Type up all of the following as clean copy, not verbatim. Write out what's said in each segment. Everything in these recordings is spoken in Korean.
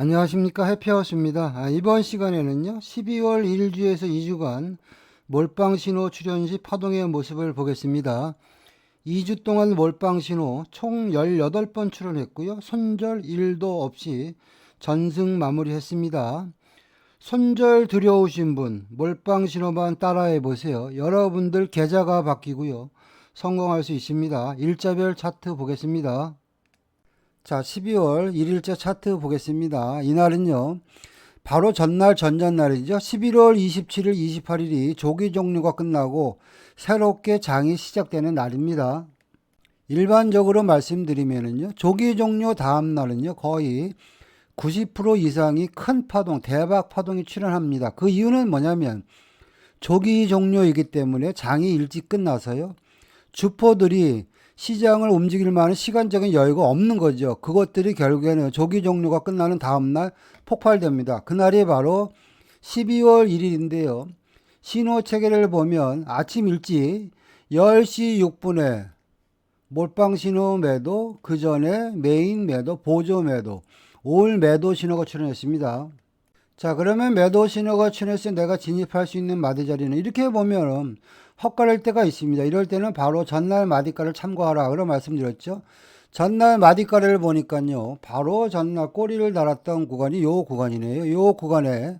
안녕하십니까, 해피하우스입니다. 이번 시간에는요 12월 1주에서 2주간 몰빵신호 출현 시 파동의 모습을 보겠습니다. 2주 동안 몰빵신호 총 18번 출현했고요, 손절 1도 없이 전승 마무리했습니다. 손절 두려우신 분 몰빵신호만 따라해 보세요. 여러분들 계좌가 바뀌고요, 성공할 수 있습니다. 일자별 차트 보겠습니다. 자, 12월 1일자 차트 보겠습니다. 이날은요, 바로 전날, 전전날이죠. 11월 27일, 28일이 조기 종료가 끝나고 새롭게 장이 시작되는 날입니다. 일반적으로 말씀드리면은요, 조기 종료 다음 날은요, 거의 90% 이상이 큰 파동, 대박 파동이 출현합니다. 그 이유는 뭐냐면, 조기 종료이기 때문에 장이 일찍 끝나서요, 주포들이 시장을 움직일 만한 시간적인 여유가 없는 거죠. 그것들이 결국에는 조기 종료가 끝나는 다음날 폭발됩니다. 그날이 바로 12월 1일인데요. 신호 체계를 보면 아침 일찍 10시 6분에 몰빵 신호 매도, 그 전에 메인 매도, 보조 매도, 올 매도 신호가 출현했습니다. 자, 그러면 매도 신호가 출현해서 내가 진입할 수 있는 마디 자리는 이렇게 보면 헛갈릴 때가 있습니다. 이럴 때는 바로 전날 마디가를 참고하라 그런 말씀드렸죠. 전날 마디가를 보니까요, 바로 전날 꼬리를 달았던 구간이 요 구간이네요. 요 구간에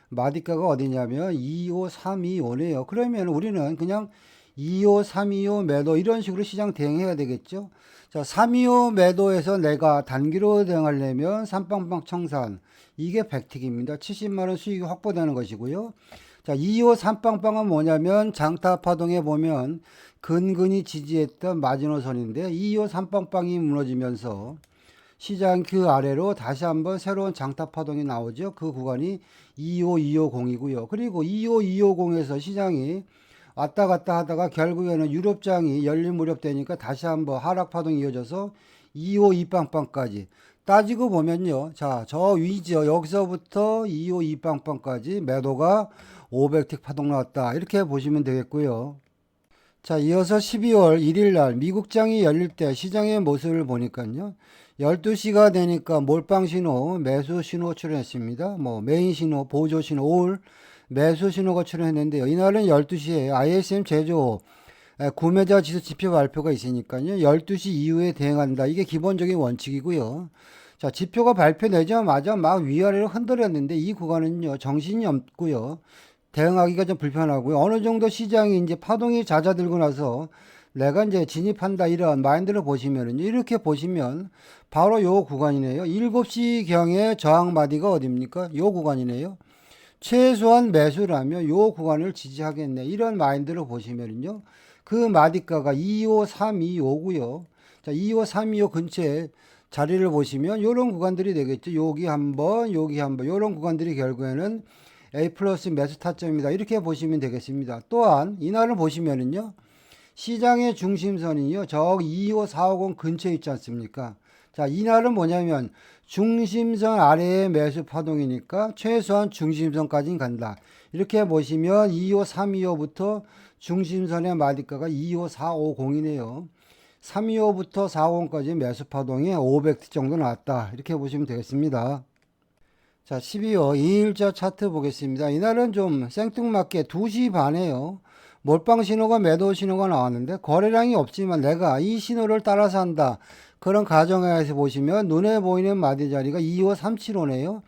마디가가 어디냐면 25325네요. 그러면 우리는 그냥 25325 매도 이런 식으로 시장 대응해야 되겠죠. 자, 325 매도에서 내가 단기로 대응하려면 삼빵빵 청산, 이게 백틱입니다. 70만원 수익이 확보되는 것이고요. 자, 2호 삼빵빵은 뭐냐면 장타 파동에 보면 근근히 지지했던 마지노선인데 2호 삼빵빵이 무너지면서 시장 그 아래로 다시 한번 새로운 장타 파동이 나오죠. 그 구간이 25250이고요. 그리고 25250에서 시장이 왔다 갔다 하다가 결국에는 유럽장이 열린 무렵 되니까 다시 한번 하락 파동이 이어져서 252빵빵까지 따지고 보면요. 자, 저 위죠. 여기서부터 252빵빵까지 매도가 500틱 파동 나왔다. 이렇게 보시면 되겠고요. 자, 이어서 12월 1일 날 미국장이 열릴 때 시장의 모습을 보니까요. 12시가 되니까 몰빵 신호, 매수 신호 출현했습니다. 메인 신호, 보조 신호, 올 매수 신호가 출현했는데요. 이날은 12시에 ISM 제조 구매자 지수 지표 발표가 있으니까요. 12시 이후에 대응한다. 이게 기본적인 원칙이고요. 자, 지표가 발표되자마자 막 위아래로 흔들었는데 이 구간은요, 정신이 없고요. 대응하기가 좀 불편하고요. 어느 정도 시장이 이제 파동이 잦아들고 나서 내가 이제 진입한다 이런 마인드를 보시면은 이렇게 보시면 바로 요 구간이네요. 7시 경에 저항 마디가 어딥니까? 요 구간이네요. 최소한 매수라면 요 구간을 지지하겠네. 이런 마인드로 보시면은요. 그 마디가가 25325고요. 자, 25325 근처에 자리를 보시면 요런 구간들이 되겠죠. 여기 한번, 여기 한번, 요런 구간들이 결국에는 A 플러스 매수 타점입니다. 이렇게 보시면 되겠습니다. 또한 이날을 보시면은요, 시장의 중심선이요, 저기 25450 근처에 있지 않습니까? 자, 이날은 뭐냐면 중심선 아래의 매수 파동이니까 최소한 중심선까지 간다. 이렇게 보시면 25325부터 중심선의 마디가가 25450이네요. 325부터 450까지 매수 파동이 500 정도 나왔다. 이렇게 보시면 되겠습니다. 자, 12월 2일자 차트 보겠습니다. 이날은 좀 생뚱맞게 2시 반에요. 몰빵 신호가 매도 신호가 나왔는데 거래량이 없지만 내가 이 신호를 따라서 한다. 그런 가정하에서 보시면 눈에 보이는 마디 자리가 25375네요.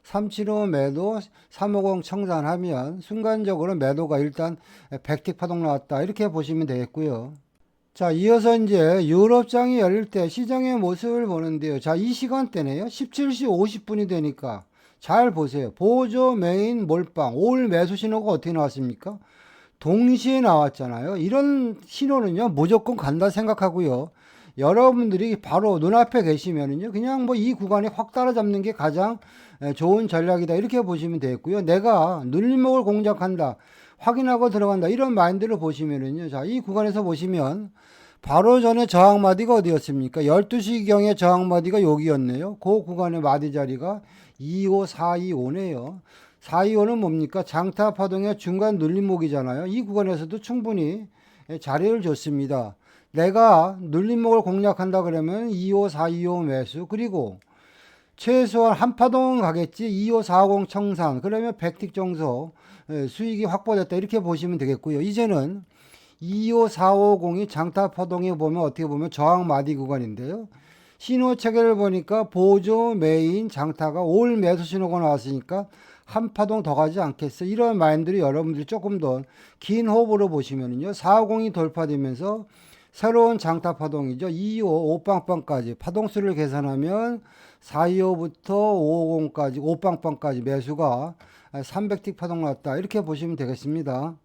375 매도 350 청산하면 순간적으로 매도가 일단 100틱 파동 나왔다. 이렇게 보시면 되겠고요. 자, 이어서 이제 유럽장이 열릴 때 시장의 모습을 보는데요. 자, 이 시간대네요. 17시 50분이 되니까 잘 보세요. 보조 메인 몰빵 올 매수 신호가 어떻게 나왔습니까? 동시에 나왔잖아요. 이런 신호는요, 무조건 간다 생각하고요. 여러분들이 바로 눈앞에 계시면은요, 그냥 이 구간에 확 따라잡는 게 가장 좋은 전략이다. 이렇게 보시면 되겠고요. 내가 눌림목을 공략한다, 확인하고 들어간다. 이런 마인드를 보시면은요, 자, 이 구간에서 보시면 바로 전에 저항 마디가 어디였습니까? 12시경에 저항 마디가 여기였네요. 그 구간의 마디 자리가 25425네요. 425는 뭡니까? 장타 파동의 중간 눌림목이잖아요. 이 구간에서도 충분히 자리를 줬습니다. 내가 눌림목을 공략한다 그러면 25425 매수, 그리고 최소한 한 파동은 가겠지. 25450 청산. 그러면 100틱 정도 수익이 확보됐다. 이렇게 보시면 되겠고요. 이제는 25450이 장타 파동에 보면 어떻게 보면 저항 마디 구간인데요. 신호 체계를 보니까 보조, 메인, 장타가 올 매수 신호가 나왔으니까 한 파동 더 가지 않겠어. 이런 마인드를 여러분들이 조금 더 긴 호흡으로 보시면요. 450이 돌파되면서 새로운 장타 파동이죠. 225, 5빵빵까지 파동수를 계산하면 425부터 550까지, 5빵빵까지 매수가 300틱 파동 났다. 이렇게 보시면 되겠습니다.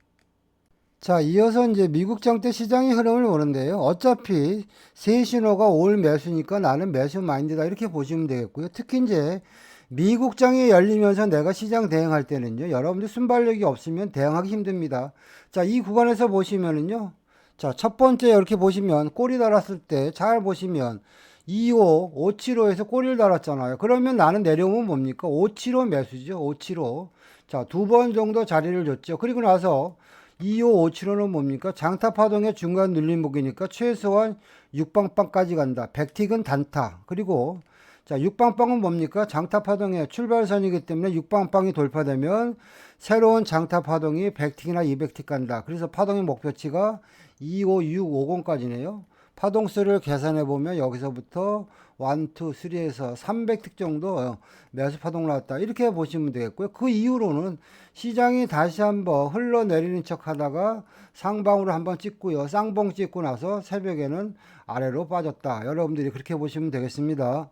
자, 이어서 이제 미국 장대 시장의 흐름을 보는데요. 어차피 세 신호가 올 매수니까 나는 매수 마인드다. 이렇게 보시면 되겠고요. 특히 이제 미국장이 열리면서 내가 시장 대응할 때는요. 여러분들 순발력이 없으면 대응하기 힘듭니다. 자, 이 구간에서 보시면은요. 자, 첫 번째 이렇게 보시면 꼬리 달았을 때 잘 보시면 25, 575에서 꼬리를 달았잖아요. 그러면 나는 내려오면 뭡니까? 575 매수죠. 575. 자, 두 번 정도 자리를 줬죠. 그리고 나서 25, 575는 뭡니까? 장타 파동의 중간 눌림목이니까 최소한 6빵빵까지 간다. 100틱은 단타. 그리고 자, 6빵빵은 뭡니까? 장타 파동의 출발선이기 때문에 6빵빵이 돌파되면 새로운 장타 파동이 100틱이나 200틱 간다. 그래서 파동의 목표치가 25650까지네요. 파동수를 계산해 보면 여기서부터 1, 2, 3에서 300틱 정도 매수 파동 나왔다. 이렇게 보시면 되겠고요. 그 이후로는 시장이 다시 한번 흘러내리는 척 하다가 상방으로 한번 찍고요. 쌍봉 찍고 나서 새벽에는 아래로 빠졌다. 여러분들이 그렇게 보시면 되겠습니다.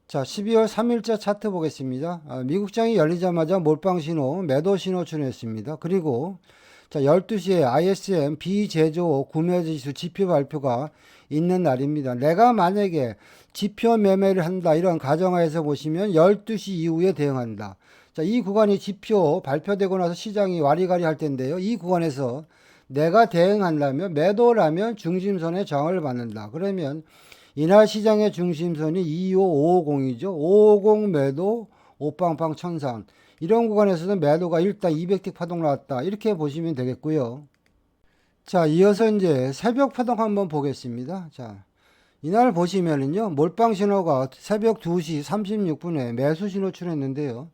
자, 12월 3일자 차트 보겠습니다. 미국장이 열리자마자 몰빵 신호, 매도 신호 출현했습니다. 그리고 자, 12시에 ISM 비제조 구매지수 지표 발표가 있는 날입니다. 내가 만약에 지표 매매를 한다 이런 가정하에서 보시면 12시 이후에 대응한다. 자, 이 구간이 지표 발표되고 나서 시장이 와리가리 할 텐데요. 이 구간에서 내가 대응한다면 매도라면 중심선의 저항을 받는다. 그러면 이날 시장의 중심선이 25550이죠. 550 매도, 5빵빵 천상. 이런 구간에서는 매도가 일단 200틱 파동 나왔다. 이렇게 보시면 되겠고요. 자, 이어서 이제 새벽 파동 한번 보겠습니다. 자, 이날 보시면은요, 몰빵 신호가 새벽 2시 36분에 매수 신호 출했는데요.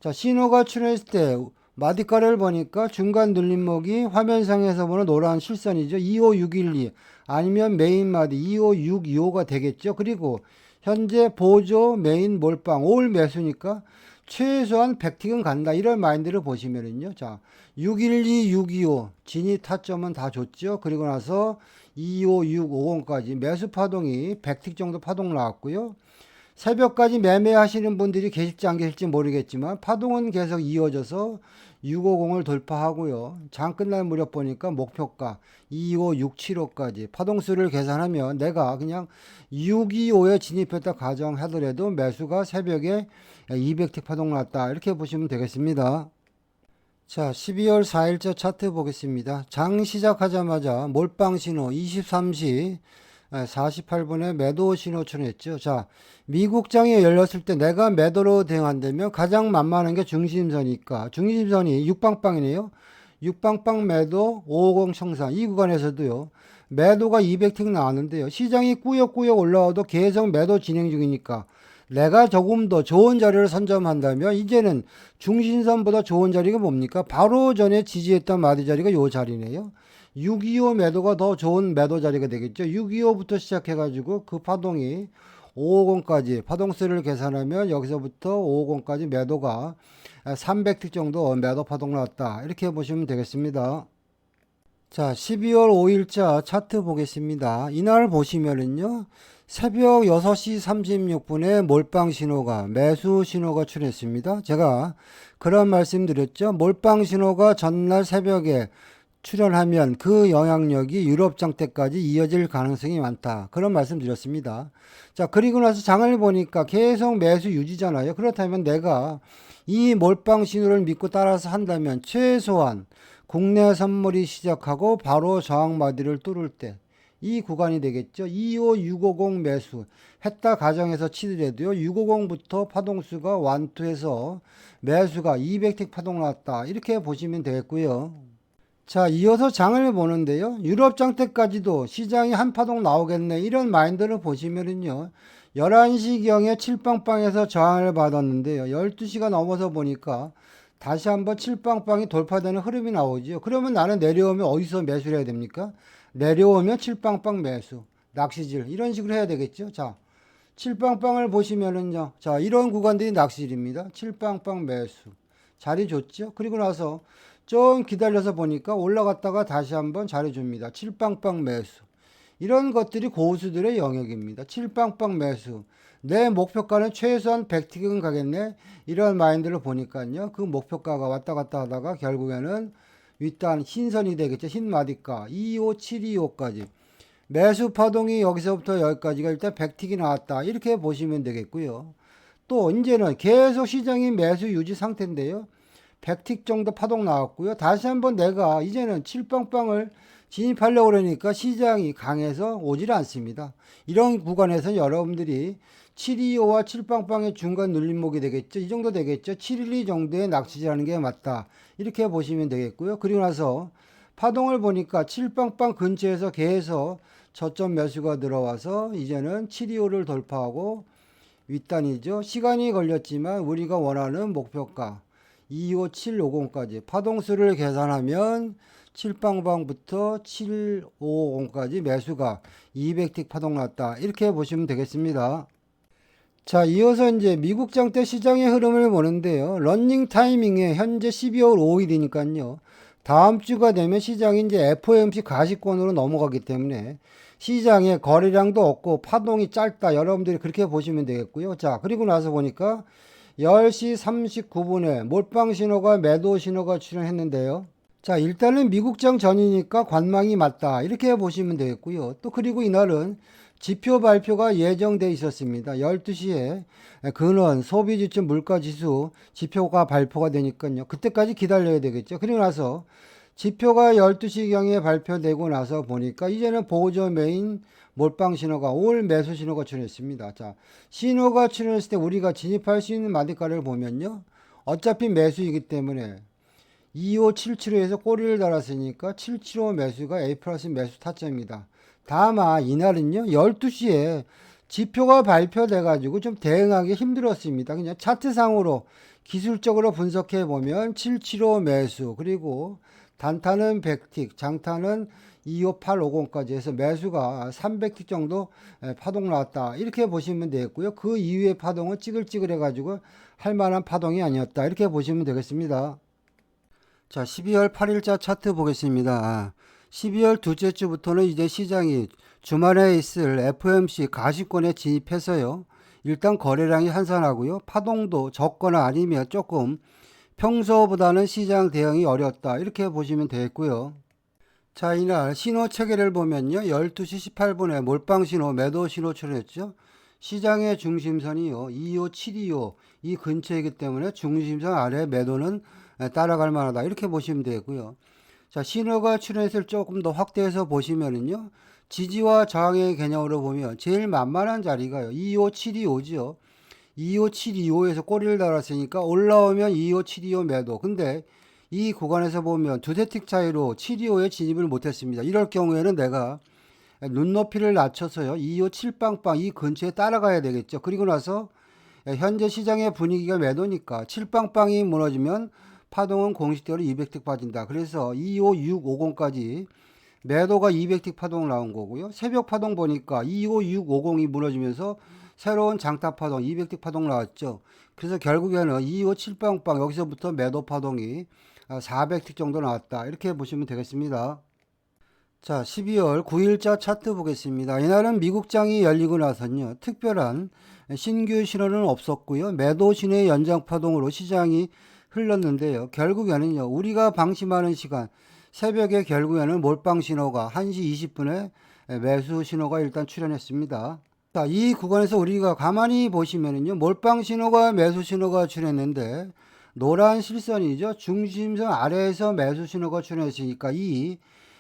자, 신호가 출했을 때 마디가를 보니까 중간 눌림목이 화면상에서 보는 노란 실선이죠. 25612 아니면 메인 마디 25625가 되겠죠. 그리고 현재 보조 메인 몰빵 올 매수니까 최소한 100틱은 간다. 이런 마인드를 보시면은요. 자, 612, 625 진입 타점은 다 줬죠. 그리고 나서 25650까지 매수 파동이 100틱 정도 파동 나왔고요. 새벽까지 매매하시는 분들이 계실지 안 계실지 모르겠지만 파동은 계속 이어져서 650을 돌파하고요. 장 끝날 무렵 보니까 목표가 25675까지 파동수를 계산하면 내가 그냥 625에 진입했다 가정하더라도 매수가 새벽에 200틱 파동 났다. 이렇게 보시면 되겠습니다. 자, 12월 4일자 차트 보겠습니다. 장 시작하자마자 몰빵 신호 23시 48분에 매도 신호 출현했죠. 자, 미국장이 열렸을 때 내가 매도로 대응한다면 가장 만만한 게 중심선이니까 중심선이 6빵빵이네요. 6빵빵 매도 550 청산 이 구간에서도요. 매도가 200틱 나왔는데요. 시장이 꾸역꾸역 올라와도 계속 매도 진행 중이니까 내가 조금 더 좋은 자리를 선점한다면 이제는 중심선보다 좋은 자리가 뭡니까? 바로 전에 지지했던 마디 자리가 요 자리네요. 625 매도가 더 좋은 매도 자리가 되겠죠. 625부터 시작해가지고 그 파동이 550까지 파동수를 계산하면 여기서부터 550까지 매도가 300틱 정도 매도 파동 나왔다. 이렇게 보시면 되겠습니다. 자, 12월 5일자 차트 보겠습니다. 이날 보시면은요. 새벽 6시 36분에 몰빵 신호가 매수 신호가 출했습니다. 제가 그런 말씀 드렸죠. 몰빵 신호가 전날 새벽에 출현하면 그 영향력이 유럽 장대까지 이어질 가능성이 많다. 그런 말씀 드렸습니다. 자, 그리고 나서 장을 보니까 계속 매수 유지잖아요. 그렇다면 내가 이 몰빵 신호를 믿고 따라서 한다면 최소한 국내 선물이 시작하고 바로 저항마디를 뚫을 때 이 구간이 되겠죠. 25650 매수 했다 가정에서 치더라도요. 650부터 파동수가 1, 2에서 매수가 200틱 파동 나왔다. 이렇게 보시면 되겠고요. 자, 이어서 장을 보는데요. 유럽 장대까지도 시장이 한 파동 나오겠네. 이런 마인드를 보시면은요. 11시경에 칠빵빵에서 저항을 받았는데요. 12시가 넘어서 보니까 다시 한번 칠빵빵이 돌파되는 흐름이 나오죠. 그러면 나는 내려오면 어디서 매수를 해야 됩니까? 내려오면 칠빵빵 매수, 낚시질 이런 식으로 해야 되겠죠. 자, 칠빵빵을 보시면은요. 자, 이런 구간들이 낚시질입니다. 칠빵빵 매수. 자리 줬죠. 그리고 나서 좀 기다려서 보니까 올라갔다가 다시 한번 자리 줍니다. 칠빵빵 매수. 이런 것들이 고수들의 영역입니다. 칠빵빵 매수. 내 목표가는 최소한 100틱은 가겠네. 이런 마인드를 보니까요. 그 목표가가 왔다 갔다 하다가 결국에는 윗단 흰선이 되겠죠. 흰마디가 25725까지. 매수 파동이 여기서부터 여기까지가 일단 100틱이 나왔다. 이렇게 보시면 되겠고요. 또 이제는 계속 시장이 매수 유지 상태인데요. 100틱 정도 파동 나왔고요. 다시 한번 내가 이제는 칠빵빵을 진입하려고 그러니까 시장이 강해서 오질 않습니다. 이런 구간에서 여러분들이 725와 칠빵빵의 중간 눌림목이 되겠죠. 이 정도 되겠죠. 712 정도의 낚시질하는 게 맞다. 이렇게 보시면 되겠고요. 그리고 나서 파동을 보니까 칠빵빵 근처에서 계속 저점 매수가 들어와서 이제는 725를 돌파하고 윗단이죠. 시간이 걸렸지만 우리가 원하는 목표가 25750까지 파동수를 계산하면 7빵방부터 750까지 매수가 200틱 파동 났다. 이렇게 보시면 되겠습니다. 자, 이어서 이제 미국 장대 시장의 흐름을 보는데요. 러닝 타이밍에 현재 12월 5일이니까요. 다음 주가 되면 시장이 이제 FOMC 가시권으로 넘어가기 때문에 시장에 거래량도 없고 파동이 짧다. 여러분들이 그렇게 보시면 되겠고요. 자, 그리고 나서 보니까 10시 39분에 몰빵 신호가 매도 신호가 출현했는데요. 자, 일단은 미국장 전이니까 관망이 맞다. 이렇게 보시면 되겠고요. 또 그리고 이날은 지표 발표가 예정돼 있었습니다. 12시에 근원 소비지수 물가지수 지표가 발표가 되니까요. 그때까지 기다려야 되겠죠. 그리고 나서 지표가 12시경에 발표되고 나서 보니까 이제는 보조 메인 몰빵 신호가 올 매수 신호가 출현했습니다. 자, 신호가 출현했을 때 우리가 진입할 수 있는 마디가를 보면요. 어차피 매수이기 때문에 2577에서 꼬리를 달았으니까 775 매수가 A 플러스 매수 타점입니다. 다만 이날은요 12시에 지표가 발표돼 가지고 좀 대응하기 힘들었습니다. 그냥 차트상으로 기술적으로 분석해 보면 775 매수 그리고 단타는 100틱 장타는 25850까지 해서 매수가 300틱 정도 파동 나왔다. 이렇게 보시면 되겠고요. 그 이후의 파동은 찌글찌글해 가지고 할 만한 파동이 아니었다. 이렇게 보시면 되겠습니다. 자, 12월 8일자 차트 보겠습니다. 12월 둘째 주부터는 이제 시장이 주말에 있을 FOMC 가시권에 진입해서요. 일단 거래량이 한산하고요. 파동도 적거나 아니면 조금 평소보다는 시장 대응이 어렵다. 이렇게 보시면 되겠고요. 자, 이날 신호 체계를 보면요. 12시 18분에 몰빵 신호, 매도 신호 출현했죠. 시장의 중심선이요. 25725 이 근처이기 때문에 중심선 아래 매도는 따라갈 만하다. 이렇게 보시면 되고요. 자, 신호가 출현했을 조금 더 확대해서 보시면은요. 지지와 저항의 개념으로 보면 제일 만만한 자리가요. 25725죠. 25725에서 꼬리를 달았으니까 올라오면 25725 매도. 근데 이 구간에서 보면 두세 틱 차이로 725에 진입을 못했습니다. 이럴 경우에는 내가 눈높이를 낮춰서요. 257빵빵 이 근처에 따라가야 되겠죠. 그리고 나서 현재 시장의 분위기가 매도니까 7빵빵이 무너지면 파동은 공식대로 200틱 빠진다. 그래서 25650까지 매도가 200틱 파동 나온 거고요. 새벽 파동 보니까 25650이 무너지면서 새로운 장타 파동 200틱 파동 나왔죠. 그래서 결국에는 257빵빵 여기서부터 매도 파동이 400틱 정도 나왔다. 이렇게 보시면 되겠습니다. 자, 12월 9일자 차트 보겠습니다. 이날은 미국장이 열리고 나서는요. 특별한 신규 신호는 없었고요. 매도 신호의 연장 파동으로 시장이 흘렀는데요. 결국에는요. 우리가 방심하는 시간 새벽에 결국에는 몰빵 신호가 1시 20분에 매수 신호가 일단 출현했습니다. 자, 이 구간에서 우리가 가만히 보시면은요. 몰빵 신호가 매수 신호가 출현했는데 노란 실선이죠. 중심선 아래에서 매수 신호가 출현했으니까 이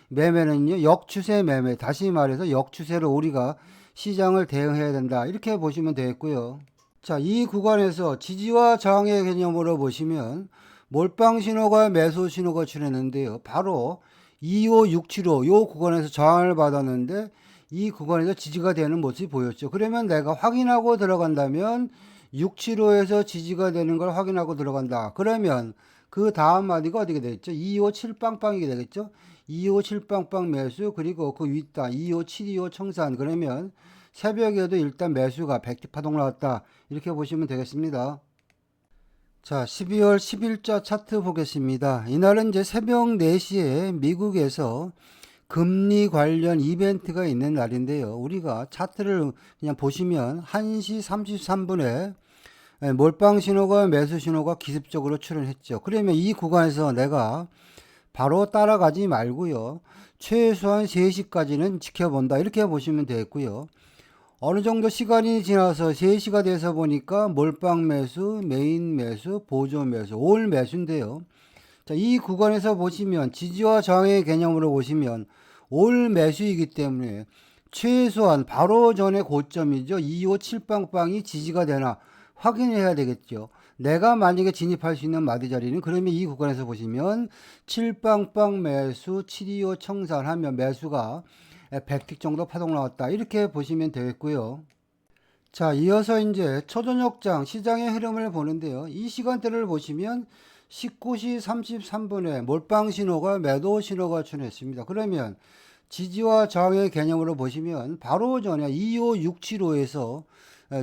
매매는요. 역추세 매매. 다시 말해서 역추세로 우리가 시장을 대응해야 된다. 이렇게 보시면 되겠고요. 자, 이 구간에서 지지와 저항의 개념으로 보시면 몰빵 신호가 매수 신호가 출현했는데요. 바로 25675 요 구간에서 저항을 받았는데 이 구간에서 지지가 되는 모습이 보였죠. 그러면 내가 확인하고 들어간다면 675에서 지지가 되는 걸 확인하고 들어간다. 그러면 그 다음 마디가 어떻게 되겠죠? 257빵빵이게 되겠죠? 257빵빵 매수, 그리고 그 윗단 25725 청산. 그러면 새벽에도 일단 매수가 100티 파동 나왔다. 이렇게 보시면 되겠습니다. 자, 12월 10일자 차트 보겠습니다. 이날은 이제 새벽 4시에 미국에서 금리 관련 이벤트가 있는 날인데요. 우리가 차트를 그냥 보시면 1시 33분에 몰빵 신호가 매수 신호가 기습적으로 출현했죠. 그러면 이 구간에서 내가 바로 따라가지 말고요. 최소한 3시까지는 지켜본다. 이렇게 보시면 되겠고요. 어느 정도 시간이 지나서 3시가 돼서 보니까 몰빵 매수, 메인 매수, 보조 매수, 올 매수인데요. 자, 이 구간에서 보시면 지지와 저항의 개념으로 보시면 올 매수이기 때문에 최소한 바로 전에 고점이죠. 257빵빵이 지지가 되나 확인해야 되겠죠. 내가 만약에 진입할 수 있는 마디 자리는 그러면 이 구간에서 보시면 7빵빵 매수 725 청산하면 매수가 100틱 정도 파동 나왔다. 이렇게 보시면 되겠고요. 자, 이어서 이제 초저녁장 시장의 흐름을 보는데요. 이 시간대를 보시면 19시 33분에 몰빵 신호가 매도 신호가 출현했습니다. 그러면 지지와 저항의 개념으로 보시면 바로 전에 25675에서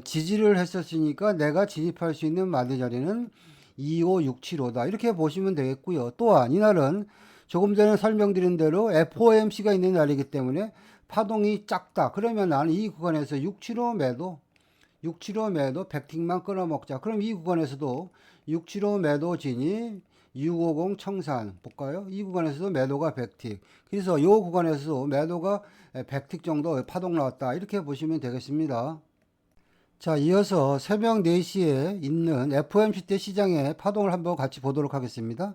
지지를 했었으니까 내가 진입할 수 있는 마디 자리는 25675다. 이렇게 보시면 되겠고요. 또한 이날은 조금 전에 설명드린 대로 FOMC가 있는 날이기 때문에 파동이 작다. 그러면 나는 이 구간에서 675 매도 100틱만 끊어먹자. 그럼 이 구간에서도 675 매도 진입 650 청산 볼까요? 이 구간에서도 매도가 100틱. 그래서 이 구간에서도 매도가 100틱 정도 파동 나왔다. 이렇게 보시면 되겠습니다. 자, 이어서 새벽 4시에 있는 FOMC 때 시장의 파동을 한번 같이 보도록 하겠습니다.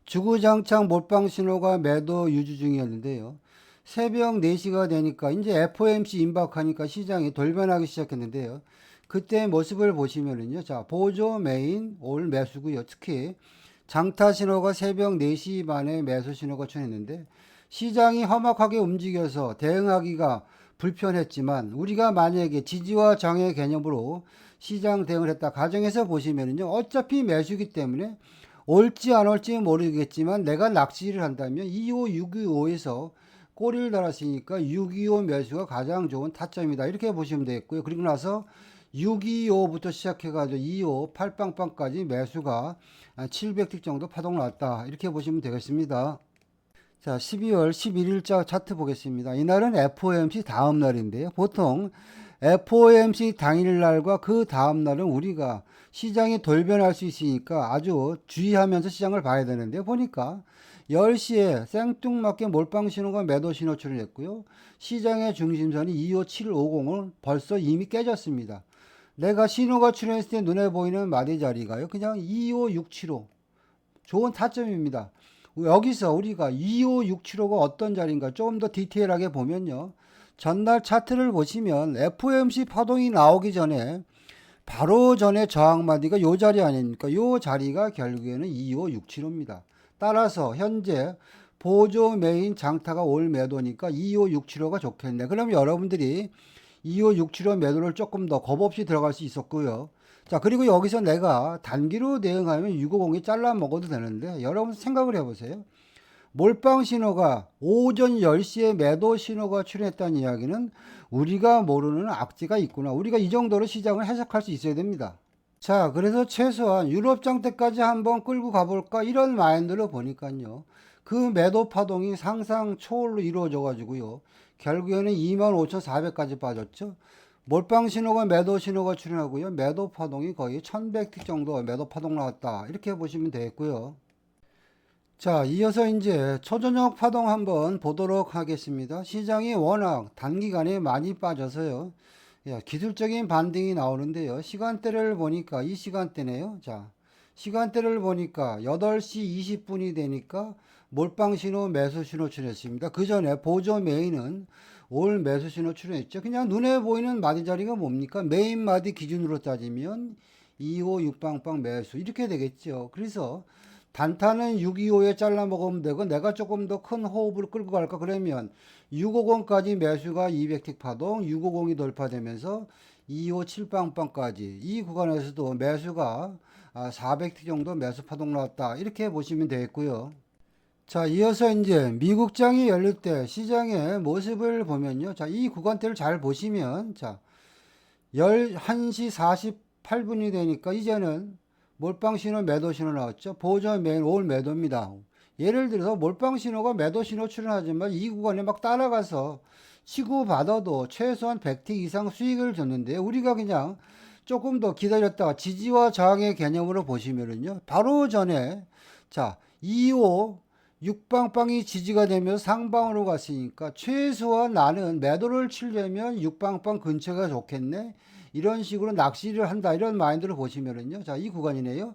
주구장창 몰빵 신호가 매도 유지 중이었는데요. 새벽 4시가 되니까 이제 FOMC 임박하니까 시장이 돌변하기 시작했는데요. 그때 모습을 보시면은요. 자, 보조 메인 올 매수고요. 특히 장타 신호가 새벽 4시 반에 매수 신호가 출현했는데 시장이 험악하게 움직여서 대응하기가 불편했지만 우리가 만약에 지지와 저항의 개념으로 시장 대응을 했다 가정해서 보시면은요. 어차피 매수기 때문에 올지 안 올지 모르겠지만 내가 낚시를 한다면 25625에서 꼬리를 달았으니까 625 매수가 가장 좋은 타점이다. 이렇게 보시면 되겠고요. 그리고 나서 625부터 시작해가지고 25 8빵빵까지 매수가 700틱 정도 파동 났다. 이렇게 보시면 되겠습니다. 자, 12월 11일자 차트 보겠습니다. 이날은 FOMC 다음 날인데요. 보통 FOMC 당일날과 그 다음 날은 우리가 시장이 돌변할 수 있으니까 아주 주의하면서 시장을 봐야 되는데 보니까 10시에 생뚱맞게 몰빵 신호가 매도 신호 출현했고요. 시장의 중심선이 25750을 벌써 이미 깨졌습니다. 내가 신호가 출현했을 때 눈에 보이는 마디 자리가요. 그냥 25675 좋은 타점입니다. 여기서 우리가 25675가 어떤 자리인가 조금 더 디테일하게 보면요. 전날 차트를 보시면 FOMC 파동이 나오기 전에 바로 전에 저항 마디가 요 자리 아닙니까? 요 자리가 결국에는 25675입니다. 따라서 현재 보조 메인 장타가 올 매도니까 25675가 좋겠네. 그럼 여러분들이 25675 매도를 조금 더 겁 없이 들어갈 수 있었고요. 자, 그리고 여기서 내가 단기로 대응하면 650이 잘라 먹어도 되는데 여러분 생각을 해보세요. 몰빵 신호가 오전 10시에 매도 신호가 출현했다는 이야기는 우리가 모르는 악재가 있구나. 우리가 이 정도로 시장을 해석할 수 있어야 됩니다. 자, 그래서 최소한 유럽장 때까지 한번 끌고 가볼까 이런 마인드로 보니까요. 그 매도 파동이 상상 초월로 이루어져 가지고요. 결국에는 25,400까지 빠졌죠. 몰빵 신호가 매도 신호가 출현하고요. 매도 파동이 거의 1100틱 정도 매도 파동 나왔다. 이렇게 보시면 되겠고요. 자, 이어서 이제 초저녁 파동 한번 보도록 하겠습니다. 시장이 워낙 단기간에 많이 빠져서요. 기술적인 반등이 나오는데요. 시간대를 보니까 이 시간대네요. 자, 시간대를 보니까 8시 20분이 되니까 몰빵 신호 매수 신호 출현했습니다. 그 전에 보조 메인은 올 매수 신호 출현했죠. 그냥 눈에 보이는 마디 자리가 뭡니까? 메인 마디 기준으로 따지면 256빵빵 매수 이렇게 되겠죠. 그래서 단타는 625에 잘라 먹으면 되고 내가 조금 더 큰 호흡을 끌고 갈까 그러면 650까지 매수가 200틱 파동 650이 돌파되면서 257빵빵까지 이 구간에서도 매수가 400틱 정도 매수 파동 나왔다 이렇게 보시면 되겠고요. 자, 이어서 이제 미국장이 열릴 때 시장의 모습을 보면요. 자, 이 구간대를 잘 보시면 자, 11시 48분이 되니까 이제는 몰빵 신호, 매도 신호 나왔죠. 보조 메인 올 매도입니다. 예를 들어서 몰빵 신호가 매도 신호 출현하지만 이 구간에 막 따라가서 치고 받아도 최소한 100틱 이상 수익을 줬는데 우리가 그냥 조금 더 기다렸다가 지지와 저항의 개념으로 보시면은요. 바로 전에 자, 2호 6빵빵이 지지가 되면서 상방으로 갔으니까 최소한 나는 매도를 치려면 6빵빵 근처가 좋겠네. 이런 식으로 낚시를 한다. 이런 마인드를 보시면은요. 자, 이 구간이네요.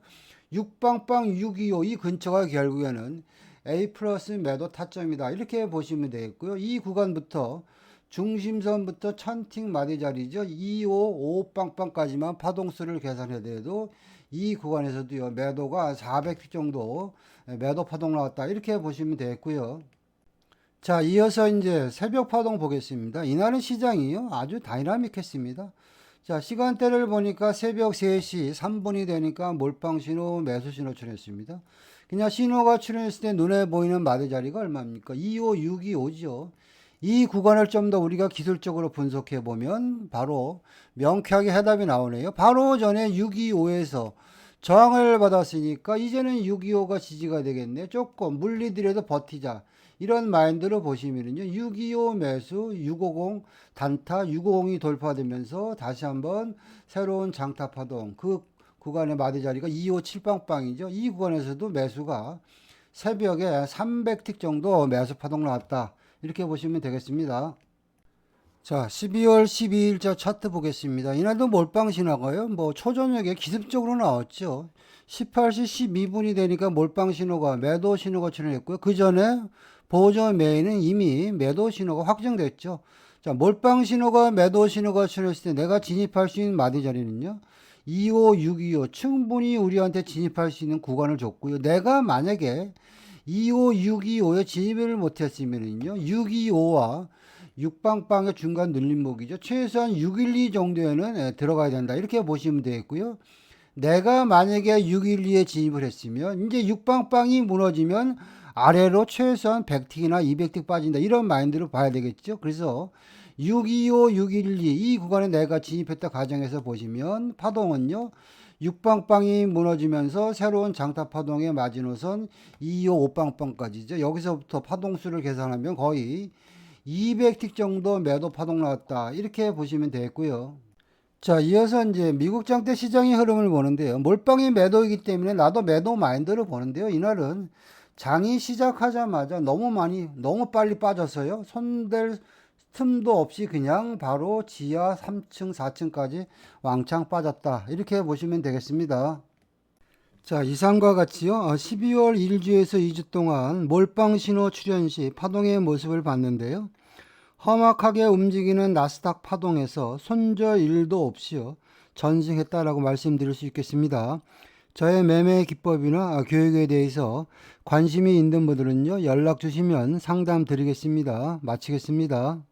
6빵빵 625 이 근처가 결국에는 A 플러스 매도 타점이다. 이렇게 보시면 되겠고요. 이 구간부터 중심선부터 1000틱 마디 자리죠. 25, 5빵빵까지만 파동수를 계산해야 돼도 이 구간에서도요. 매도가 400틱 정도 매도 파동 나왔다. 이렇게 보시면 되겠고요. 자, 이어서 이제 새벽 파동 보겠습니다. 이날은 시장이요. 아주 다이나믹했습니다. 자, 시간대를 보니까 새벽 3시 3분이 되니까 몰빵 신호, 매수 신호 출현했습니다. 그냥 신호가 출현했을 때 눈에 보이는 마디 자리가 얼마입니까? 25625죠. 이 구간을 좀 더 우리가 기술적으로 분석해 보면 바로 명쾌하게 해답이 나오네요. 바로 전에 625에서 저항을 받았으니까 이제는 625가 지지가 되겠네. 조금 물리더라도 버티자. 이런 마인드로 보시면은요. 625 매수, 650 단타, 650이 돌파되면서 다시 한번 새로운 장타 파동. 그 구간의 마디 자리가 257빵빵이죠. 이 구간에서도 매수가 새벽에 300틱 정도 매수 파동 나왔다. 이렇게 보시면 되겠습니다. 자, 12월 12일자 차트 보겠습니다. 이날도 몰빵 신호가요. 뭐 초저녁에 기습적으로 나왔죠. 18시 12분이 되니까 몰빵 신호가 매도 신호가 출현했고요. 그 전에 보조 메인은 이미 매도 신호가 확정됐죠. 자, 몰빵 신호가 매도 신호가 출현했을 때 내가 진입할 수 있는 마디 자리는요. 25625 충분히 우리한테 진입할 수 있는 구간을 줬고요. 내가 만약에 25625에 진입을 못했으면은요. 625와 6빵빵의 중간 눌림목이죠. 최소한 612 정도에는 들어가야 된다. 이렇게 보시면 되겠고요. 내가 만약에 612에 진입을 했으면 이제 6빵빵이 무너지면 아래로 최소한 100틱이나 200틱 빠진다. 이런 마인드로 봐야 되겠죠. 그래서 625, 612 이 구간에 내가 진입했다 가정해서 보시면 파동은요. 6빵빵이 무너지면서 새로운 장타 파동의 마지노선 225, 5빵빵까지죠. 여기서부터 파동수를 계산하면 거의 200틱 정도 매도 파동 나왔다. 이렇게 보시면 되겠고요. 자, 이어서 이제 미국 장대 시장의 흐름을 보는데요. 몰빵이 매도이기 때문에 나도 매도 마인드를 보는데요. 이날은 장이 시작하자마자 너무 빨리 빠졌어요. 손댈 틈도 없이 그냥 바로 지하 3층, 4층까지 왕창 빠졌다. 이렇게 보시면 되겠습니다. 자, 이상과 같이요. 12월 1주에서 2주 동안 몰빵 신호 출현 시 파동의 모습을 봤는데요. 험악하게 움직이는 나스닥 파동에서 손절 일도 없이요. 전승했다라고 말씀드릴 수 있겠습니다. 저의 매매 기법이나 교육에 대해서 관심이 있는 분들은요. 연락 주시면 상담 드리겠습니다. 마치겠습니다.